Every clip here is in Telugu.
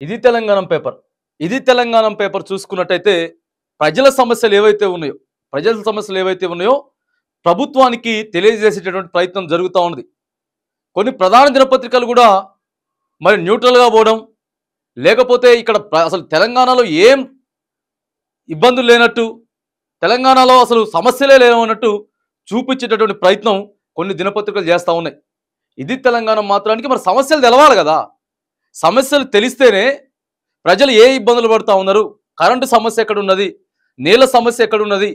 ఇది తెలంగాణ పేపర్. ఇది తెలంగాణ పేపర్ చూసుకున్నట్టయితే ప్రజల సమస్యలు ఏవైతే ఉన్నాయో, ప్రజల సమస్యలు ఏవైతే ఉన్నాయో ప్రభుత్వానికి తెలియజేసేటటువంటి ప్రయత్నం జరుగుతూ ఉన్నది. కొన్ని ప్రధాన దినపత్రికలు కూడా మరి న్యూట్రల్‌గా పోవడం, లేకపోతే ఇక్కడ అసలు తెలంగాణలో ఏం ఇబ్బందులు లేనట్టు, తెలంగాణలో అసలు సమస్యలే లేవన్నట్టు చూపించేటటువంటి ప్రయత్నం కొన్ని దినపత్రికలు చేస్తా ఉన్నాయి. ఇది తెలంగాణ మాత్రానికి మరి సమస్యలు తెలవాలి కదా! సమస్యలు తెలిస్తేనే ప్రజలు ఏ ఇబ్బందులు పడుతూ ఉన్నారు, కరెంటు సమస్య ఎక్కడున్నది, నీళ్ళ సమస్య ఎక్కడున్నది,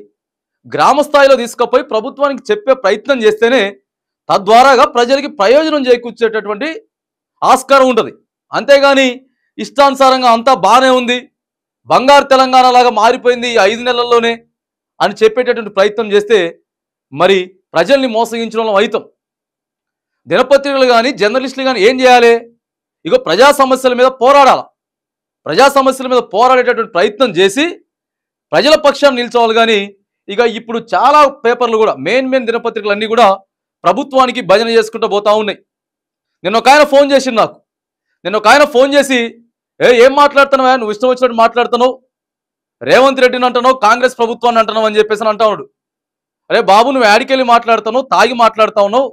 గ్రామ స్థాయిలో తీసుకుపోయి ప్రభుత్వానికి చెప్పే ప్రయత్నం చేస్తేనే తద్వారాగా ప్రజలకి ప్రయోజనం చేకూర్చేటటువంటి ఆస్కారం ఉంటుంది. అంతేగాని ఇష్టానుసారంగా అంతా బాగానే ఉంది, బంగారు తెలంగాణ లాగా మారిపోయింది ఈ 5 నెలల్లోనే అని చెప్పేటటువంటి ప్రయత్నం చేస్తే మరి ప్రజల్ని మోసగించడంలో అవుతాం. దినపత్రికలు కానీ జర్నలిస్టులు కానీ ఏం చేయాలి? ఇగో ప్రజా సమస్యల మీద పోరాడాలి. ప్రజా సమస్యల మీద పోరాడేటటువంటి ప్రయత్నం చేసి ప్రజల పక్షాన్ని నిల్చోవాలి. కానీ ఇక ఇప్పుడు చాలా పేపర్లు కూడా మెయిన్ దినపత్రికలు అన్నీ కూడా ప్రభుత్వానికి భజన చేసుకుంటూ పోతా ఉన్నాయి. నిన్న ఒక ఆయన ఫోన్ చేసిండు నాకు. నిన్న ఒక ఆయన ఫోన్ చేసి, ఏం మాట్లాడుతున్నావా, నువ్వు ఇష్టం వచ్చినట్టు మాట్లాడుతున్నావు, రేవంత్ రెడ్డిని అంటున్నావు, కాంగ్రెస్ ప్రభుత్వాన్ని అంటున్నావు అని చెప్పేసి అంటా ఉన్నాడు. అరే బాబు, నువ్వు యాడికెళ్ళి మాట్లాడుతున్నావు, తాగి మాట్లాడుతా ఉన్నావు.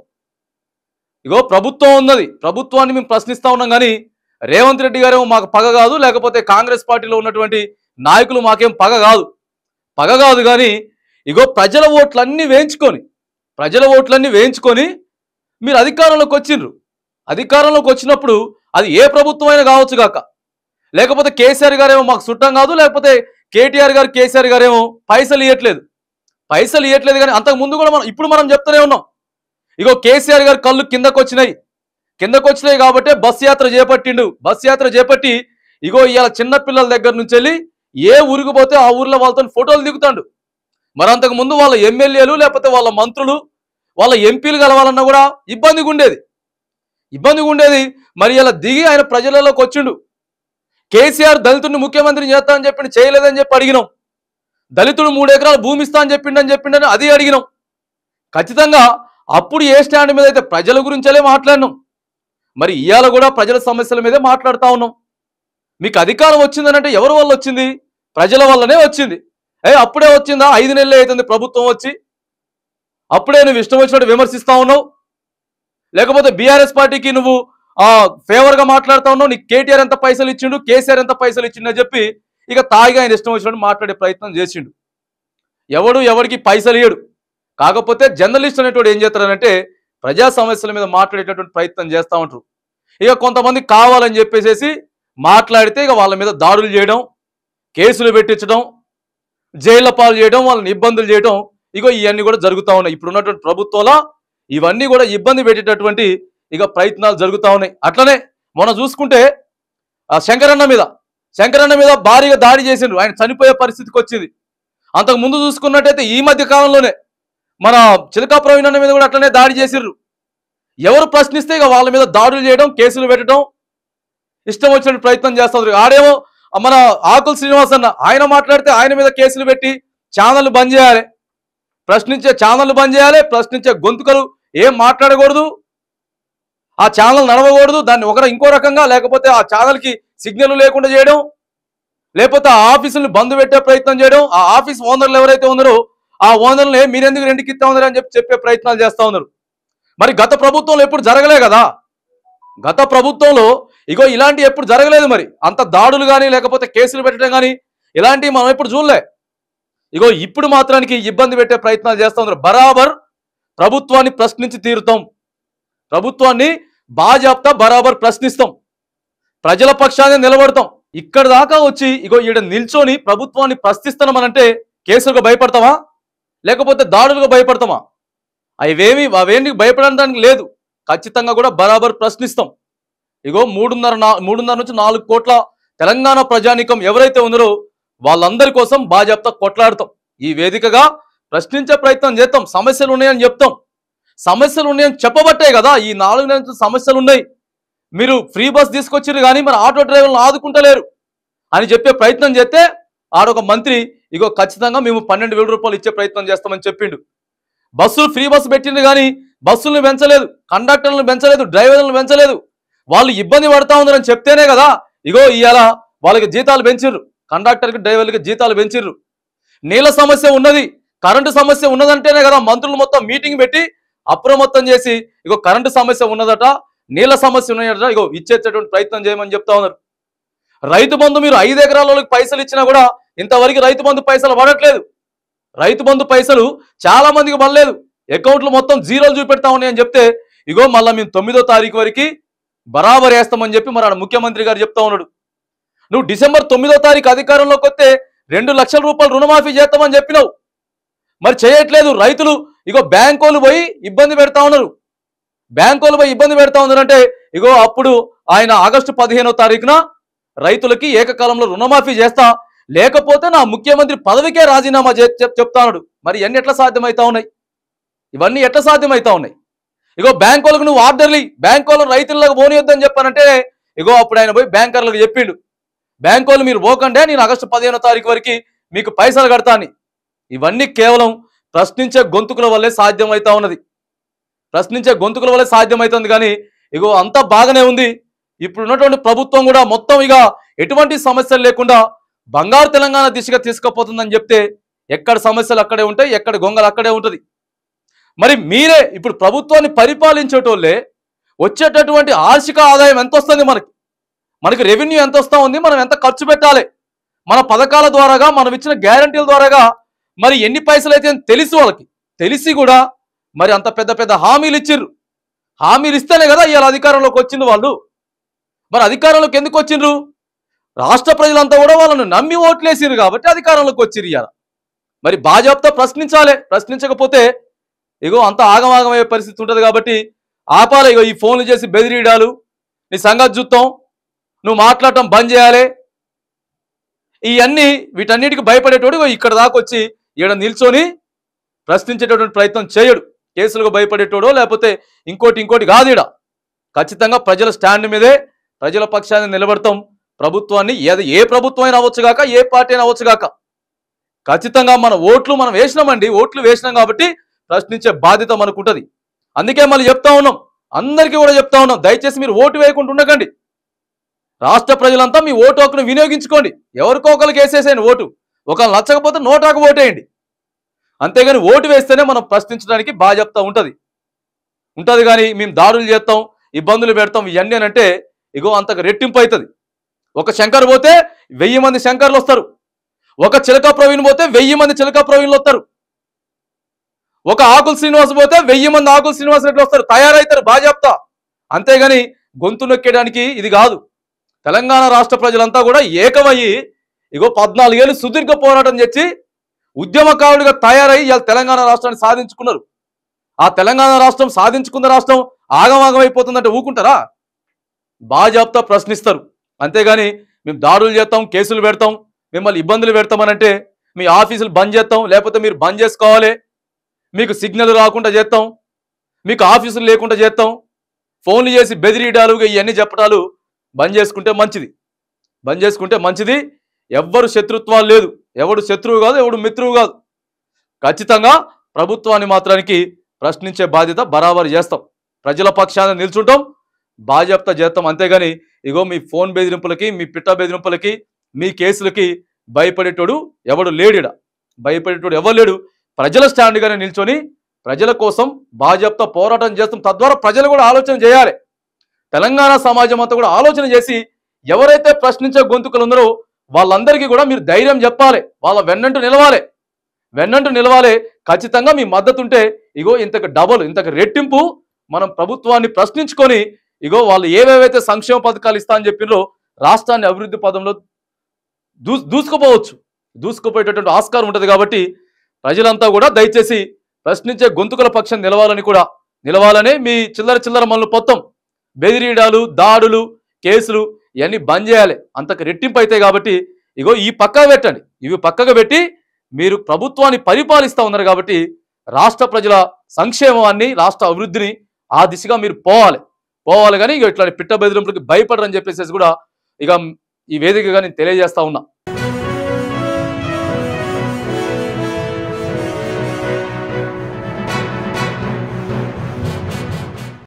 ఇగో ప్రభుత్వం ఉన్నది, ప్రభుత్వాన్ని మేము ప్రశ్నిస్తా ఉన్నాం. కానీ రేవంత్ రెడ్డి గారేమో మాకు పగ కాదు, లేకపోతే కాంగ్రెస్ పార్టీలో ఉన్నటువంటి నాయకులు మాకేం పగ కాదు. కానీ ఇగో ప్రజల ఓట్లన్నీ వేయించుకొని మీరు అధికారంలోకి వచ్చిండ్రు. అధికారంలోకి వచ్చినప్పుడు అది ఏ ప్రభుత్వం అయినా కావచ్చు కాక, లేకపోతే కేసీఆర్ గారేమో మాకు చుట్టం కాదు, లేకపోతే కేటీఆర్ గారు కేసీఆర్ గారేమో పైసలు ఇవ్వట్లేదు. కానీ అంతకు ముందు కూడా ఇప్పుడు మనం చెప్తూనే ఉన్నాం. ఇగో కేసీఆర్ గారు కళ్ళు కిందకు వచ్చినాయి కాబట్టి బస్ యాత్ర చేపట్టి ఇగో ఇవాళ చిన్న పిల్లల దగ్గర నుంచి వెళ్ళి ఏ ఊరికి పోతే ఆ ఊర్లో వాళ్ళతో ఫోటోలు దిగుతాడు. మరి అంతకు ముందు వాళ్ళ ఎమ్మెల్యేలు, లేకపోతే వాళ్ళ మంత్రులు, వాళ్ళ ఎంపీలు కలవాలన్నా కూడా ఇబ్బందిగా ఉండేది. మరి ఇలా దిగి ఆయన ప్రజలలోకి వచ్చిండు. కేసీఆర్ దళితుడిని ముఖ్యమంత్రిని చేస్తా అని చెప్పిండు, చేయలేదని చెప్పి అడిగినాం. దళితుడు 3 ఎకరాలు భూమి ఇస్తా అని చెప్పిండని అది అడిగినాం. ఖచ్చితంగా అప్పుడు ఏ స్టాండ్ మీద అయితే ప్రజల గురించే మాట్లాడినాం, మరి ఇవాళ కూడా ప్రజల సమస్యల మీదే మాట్లాడుతూ ఉన్నాం. మీకు అధికారం వచ్చిందనంటే ఎవరి వల్ల వచ్చింది? ప్రజల వల్లనే వచ్చింది. అప్పుడే వచ్చిందా? 5 నెలలే అవుతుంది ప్రభుత్వం వచ్చి, అప్పుడే నువ్వు ఇష్టం వచ్చినట్టు విమర్శిస్తా ఉన్నావు, లేకపోతే బీఆర్ఎస్ పార్టీకి నువ్వు ఫేవర్గా మాట్లాడుతూ ఉన్నావు. నీకు కేటీఆర్ ఎంత పైసలు ఇచ్చిండు, కేసీఆర్ ఎంత పైసలు ఇచ్చిండు అని చెప్పి ఇక తాయిగా ఆయన ఇష్టం వచ్చినట్టు మాట్లాడే ప్రయత్నం చేసిండు. ఎవడికి పైసలు ఇయ్యడు. కాకపోతే జర్నలిస్ట్ అనేటువంటి ఏం చేస్తారనంటే ప్రజా సమస్యల మీద మాట్లాడేటటువంటి ప్రయత్నం చేస్తూ ఉంటారు. ఇక కొంతమంది కావాలని చెప్పేసి మాట్లాడితే ఇక వాళ్ళ మీద దాడులు చేయడం, కేసులు పెట్టించడం, జైళ్ల పాలు చేయడం, వాళ్ళని ఇబ్బందులు చేయడం, ఇగో ఇవన్నీ కూడా జరుగుతూ ఉన్నాయి. ఇప్పుడు ఉన్నటువంటి ప్రభుత్వంలో ఇవన్నీ కూడా ఇబ్బంది పెట్టేటటువంటి ఇక ప్రయత్నాలు జరుగుతూ ఉన్నాయి. అట్లనే మనం చూసుకుంటే శంకరన్న మీద భారీగా దాడి చేసిండ్రు, ఆయన చనిపోయే పరిస్థితికి వచ్చింది. అంతకు ముందు చూసుకున్నట్టయితే ఈ మధ్య కాలంలోనే మన చిలకా ప్రవీణ్ అన్న మీద కూడా అట్లనే దాడి చేసిర్రు. ఎవరు ప్రశ్నిస్తే ఇక వాళ్ళ మీద దాడులు చేయడం, కేసులు పెట్టడం, ఇష్టం వచ్చినట్టు ప్రయత్నం చేస్తారు. ఆడేమో మన ఆకుల శ్రీనివాస్ అన్న, ఆయన మాట్లాడితే ఆయన మీద కేసులు పెట్టి ఛానళ్ళు బంద్ చేయాలి, ప్రశ్నించే గొంతుకలు ఏం మాట్లాడకూడదు, ఆ ఛానల్ నడవకూడదు, దాన్ని ఇంకో రకంగా, లేకపోతే ఆ ఛానల్కి సిగ్నల్ లేకుండా చేయడం, లేకపోతే ఆ ఆఫీసులను బంద్ పెట్టే ప్రయత్నం చేయడం, ఆ ఆఫీస్ ఓనర్లు ఎవరైతే ఉన్నారో ఆ ఓనర్లే మీరెందుకు రెండుకి ఇస్తా ఉన్నారు అని చెప్పే ప్రయత్నాలు చేస్తూ ఉన్నారు. మరి గత ప్రభుత్వంలో ఎప్పుడు జరగలే కదా, గత ప్రభుత్వంలో ఇగో ఇలాంటి ఎప్పుడు జరగలేదు. మరి అంత దాడులు కానీ, లేకపోతే కేసులు పెట్టడం కానీ ఇలాంటివి మనం ఎప్పుడు చూడలే. ఇగో ఇప్పుడు మాత్రానికి ఇబ్బంది పెట్టే ప్రయత్నాలు చేస్తూ ఉన్నారు. బరాబర్ ప్రభుత్వాన్ని ప్రశ్నించి తీరుతాం, ప్రభుత్వాన్ని బాజాప్తా బరాబర్ ప్రశ్నిస్తాం, ప్రజల పక్షాన్ని నిలబడతాం. ఇక్కడ దాకా వచ్చి ఇగో ఈడ నిల్చొని ప్రభుత్వాన్ని ప్రశ్నిస్తున్నామనంటే కేసులకు భయపడతామా, లేకపోతే దాడులకు భయపడతామా? అవేమి భయపడడానికి లేదు. ఖచ్చితంగా కూడా బరాబర్ ప్రశ్నిస్తాం. ఇగో 3.5 నుంచి 4 కోట్ల తెలంగాణ ప్రజానీకం ఎవరైతే ఉన్నారో వాళ్ళందరి కోసం బాజాప్తా కొట్లాడతాం. ఈ వేదికగా ప్రశ్నించే ప్రయత్నం చేస్తాం. సమస్యలు ఉన్నాయని చెప్తాం. సమస్యలు ఉన్నాయని చెప్పబట్టే కదా ఈ 4 నెలల నుంచి సమస్యలు ఉన్నాయి. మీరు ఫ్రీ బస్ తీసుకొచ్చిర్రు కానీ మరి ఆటో డ్రైవర్లను ఆదుకుంటలేరు అని చెప్పే ప్రయత్నం చేస్తే ఆడొక మంత్రి ఇగో ఖచ్చితంగా మేము 12,000 రూపాయలు ఇచ్చే ప్రయత్నం చేస్తామని చెప్పిండు. బస్సులు ఫ్రీ బస్సు పెట్టిండ్రు కానీ బస్సులను పెంచలేదు, కండక్టర్లను పెంచలేదు, డ్రైవర్లను పెంచలేదు. వాళ్ళు ఇబ్బంది పడతా ఉన్నారని చెప్తేనే కదా ఇగో ఇవాళ వాళ్ళకి జీతాలు పెంచిర్రు, కండక్టర్కి డ్రైవర్లకి జీతాలు పెంచిర్రు. నీళ్ళ సమస్య ఉన్నది, కరెంటు సమస్య ఉన్నదంటేనే కదా మంత్రులు మొత్తం మీటింగ్ పెట్టి అప్రమత్తం చేసి ఇగో కరెంటు సమస్య ఉన్నదట, నీళ్ళ సమస్య ఉన్నాయట, ఇగో ఇచ్చేటటువంటి ప్రయత్నం చేయమని చెప్తా ఉన్నారు. రైతు బంధు మీరు 5 ఎకరాలకి పైసలు ఇచ్చినా కూడా ఇంతవరకు రైతు బంధు పైసలు పడట్లేదు. రైతు బంధు పైసలు చాలా మందికి పడలేదు, అకౌంట్లు మొత్తం జీరోలు చూపెడతా ఉన్నాయని చెప్తే ఇగో మళ్ళీ మేము 9వ తారీఖు వరకు బరాబర్ వేస్తామని చెప్పి మరి ముఖ్యమంత్రి గారు చెప్తా ఉన్నాడు. నువ్వు డిసెంబర్ 9వ తారీఖు అధికారంలోకి వస్తే 2 లక్షల రూపాయలు రుణమాఫీ చేస్తామని చెప్పినావు, మరి చేయట్లేదు. రైతులు ఇగో బ్యాంకోలు పోయి ఇబ్బంది పెడతా ఉన్నారు, బ్యాంకోలు పోయి ఇబ్బంది పెడతా ఉన్నారంటే ఇగో అప్పుడు ఆయన ఆగస్టు 15వ తారీఖున రైతులకి ఏకకాలంలో రుణమాఫీ చేస్తా, లేకపోతే నా ముఖ్యమంత్రి పదవికే రాజీనామా చెప్తాడు. మరి ఇవన్నీ ఎట్లా సాధ్యమవుతా ఉన్నాయి? ఇవన్నీ ఎట్లా సాధ్యమవుతా ఉన్నాయి? ఇగో బ్యాంకోలకు నువ్వు ఆర్డర్లు బ్యాంకోలను రైతులకు పోనీయొద్దని చెప్పానంటే ఇగో అప్పుడు ఆయన పోయి బ్యాంకర్లకు చెప్పిండు, బ్యాంకోలు మీరు పోకండే, నేను ఆగస్టు 15వ తారీఖు వరకు మీకు పైసలు కడతాను. ఇవన్నీ కేవలం ప్రశ్నించే గొంతుకుల వల్లే సాధ్యమవుతా ఉన్నది, ప్రశ్నించే గొంతుకుల వల్లే సాధ్యమవుతుంది. కానీ ఇగో అంతా బాగానే ఉంది. ఇప్పుడు ఉన్నటువంటి ప్రభుత్వం కూడా మొత్తం ఇక ఎటువంటి సమస్యలు లేకుండా బంగారు తెలంగాణ దిశగా తీసుకుపోతుందని చెప్తే ఎక్కడ సమస్యలు అక్కడే ఉంటాయి, ఎక్కడ గొంగలు అక్కడే ఉంటుంది. మరి మీరే ఇప్పుడు ప్రభుత్వాన్ని పరిపాలించేటోళ్ళే వచ్చేటటువంటి ఆర్థిక ఆదాయం ఎంత వస్తుంది, మనకి రెవెన్యూ ఎంత వస్తూ ఉంది, మనం ఎంత ఖర్చు పెట్టాలి, మన పథకాల ద్వారాగా మనం ఇచ్చిన గ్యారంటీల ద్వారాగా మరి ఎన్ని పైసలు అయితే తెలిసి వాళ్ళకి తెలిసి కూడా మరి అంత పెద్ద పెద్ద హామీలు ఇచ్చిర్రు. హామీలు ఇస్తేనే కదా ఇవాళ అధికారంలోకి వచ్చింది వాళ్ళు. మరి అధికారంలోకి ఎందుకు వచ్చిండ్రు? రాష్ట్ర ప్రజలంతా కూడా వాళ్ళను నమ్మి ఓట్లేసిర్రు కాబట్టి అధికారంలోకి వచ్చిర్రు. ఇవాళ మరి బాజాబ్తా ప్రశ్నించాలి, ప్రశ్నించకపోతే ఇగో అంత ఆగమాగమయ్యే పరిస్థితి ఉంటుంది. కాబట్టి ఆపాలి. ఇగో ఈ ఫోన్లు చేసి బెదిరీడాలు, నీ సంగతి చూస్తాం, నువ్వు మాట్లాడటం బంద్ చేయాలి, ఇవన్నీ వీటన్నిటికి భయపడేటోడు ఇక్కడ దాకా వచ్చి ఈడ నిల్చొని ప్రశ్నించేటటువంటి ప్రయత్నం చేయడు. కేసులకు భయపడేటోడో లేకపోతే ఇంకోటి కాదు. ఈడ ఖచ్చితంగా ప్రజల స్టాండ్ మీదే ప్రజల పక్షాన్ని నిలబడతాం. ప్రభుత్వాన్ని ఏ ప్రభుత్వం అయినా అవ్వచ్చుగాక, ఏ పార్టీ అయినా అవ్వచ్చుగాక, ఖచ్చితంగా మన ఓట్లు మనం వేసినామండి, ఓట్లు వేసినాం కాబట్టి ప్రశ్నించే బాధ్యత మనకు ఉంటుంది. అందుకే మళ్ళీ చెప్తా ఉన్నాం, అందరికీ కూడా చెప్తా ఉన్నాం, దయచేసి మీరు ఓటు వేయకుండా ఉండకండి. రాష్ట్ర ప్రజలంతా మీ ఓటు హక్కును వినియోగించుకోండి. ఎవరికో ఒకరికి వేసేసేయండి ఓటు, ఒకళ్ళు నచ్చకపోతే నోటాకు ఓటేయండి. అంతేగాని ఓటు వేస్తేనే మనం ప్రశ్నించడానికి బాధ్యత ఉంటుంది. కానీ మేము దాడులు చేస్తాం, ఇబ్బందులు పెడతాం ఇవన్నీ అంటే ఇగో అంతకు రెట్టింపు అవుతుంది. ఒక శంకర్ పోతే 1000 మంది శంకర్లు వస్తారు, ఒక చిలక ప్రవీణ్ పోతే 1000 మంది చిలక ప్రవీణ్లు వస్తారు, ఒక ఆకుల శ్రీనివాస్ పోతే 1000 మంది ఆకుల శ్రీనివాస్ రెడ్డి వస్తారు, తయారవుతారు బాధ్యత. అంతేగాని గొంతు నొక్కేయడానికి ఇది కాదు. తెలంగాణ రాష్ట్ర ప్రజలంతా కూడా ఏకమయ్యి ఇగో 14 ఏళ్ళు సుదీర్ఘ పోరాటం చేసి ఉద్యమకారుడిగా తయారై ఇవాళ తెలంగాణ రాష్ట్రాన్ని సాధించుకున్నారు. ఆ తెలంగాణ రాష్ట్రం సాధించుకున్న రాష్ట్రం ఆగమాగమైపోతుందంటే ఊకుంటారా? బాజాబ్తా ప్రశ్నిస్తారు. అంతేగాని మేము దాడులు చేస్తాం, కేసులు పెడతాం, మిమ్మల్ని ఇబ్బందులు పెడతామనంటే మీ ఆఫీసులు బంద్ చేస్తాం, లేకపోతే మీరు బంద్ చేసుకోవాలి, మీకు సిగ్నల్ రాకుండా చేస్తాం, మీకు ఆఫీసులు లేకుండా చేస్తాం, ఫోన్లు చేసి బెదిరీడాలు ఇవన్నీ చెప్పడాలు బంద్ చేసుకుంటే మంచిది, బంద్ చేసుకుంటే మంచిది. ఎవ్వరు శత్రుత్వాలు లేదు, ఎవడు శత్రువు కాదు, ఎవడు మిత్రువు కాదు. ఖచ్చితంగా ప్రభుత్వాన్ని మాత్రానికి ప్రశ్నించే బాధ్యత బరాబరు చేస్తాం, ప్రజల పక్షాన నిల్చుంటాం, బాధ్యత చేస్తాం. అంతేగాని ఇగో మీ ఫోన్ బెదిరింపులకి, మీ పిట్ట బెదిరింపులకి, మీ కేసులకి భయపడేటోడు ఎవడు లేడిడ, భయపడేటోడు ఎవరు లేడు. ప్రజల స్టాండ్గానే నిల్చొని ప్రజల కోసం బాధ్యత పోరాటం చేస్తాం. తద్వారా ప్రజలు కూడా ఆలోచన చేయాలి, తెలంగాణ సమాజం అంతా కూడా ఆలోచన చేసి ఎవరైతే ప్రశ్నించే గొంతుకలు ఉన్నారో వాళ్ళందరికీ కూడా మీరు ధైర్యం చెప్పాలి, వాళ్ళ వెన్నంటూ నిలవాలి. ఖచ్చితంగా మీ మద్దతు ఉంటే ఇగో ఇంతకు డబుల్, ఇంతకు రెట్టింపు మనం ప్రభుత్వాన్ని ప్రశ్నించుకొని ఇగో వాళ్ళు ఏవేవైతే సంక్షేమ పథకాలు ఇస్తా అని చెప్పినో రాష్ట్రాన్ని అభివృద్ధి పదంలో దూసుకుపోయేటటువంటి ఆస్కారం ఉంటుంది. కాబట్టి ప్రజలంతా కూడా దయచేసి ప్రశ్నించే గొంతుకల పక్షం నిలవాలని మీ చిల్లర మనలు మొత్తం బెదిరీడాలు, దాడులు, కేసులు ఇవన్నీ బంద్ చేయాలి. అంతకు రెట్టింపు అవుతాయి. కాబట్టి ఇగో ఈ పక్కగా పెట్టండి, ఇవి పక్కగా పెట్టి మీరు ప్రభుత్వాన్ని పరిపాలిస్తూ ఉన్నారు. కాబట్టి రాష్ట్ర ప్రజల సంక్షేమాన్ని, రాష్ట్ర అభివృద్ధిని ఆ దిశగా మీరు పోవాలి. కానీ ఇక ఇట్లా పిట్ట బెదిరింపులకి భయపడరని చెప్పేసి కూడా ఇక ఈ వేదికగా నేను తెలియజేస్తా ఉన్నా.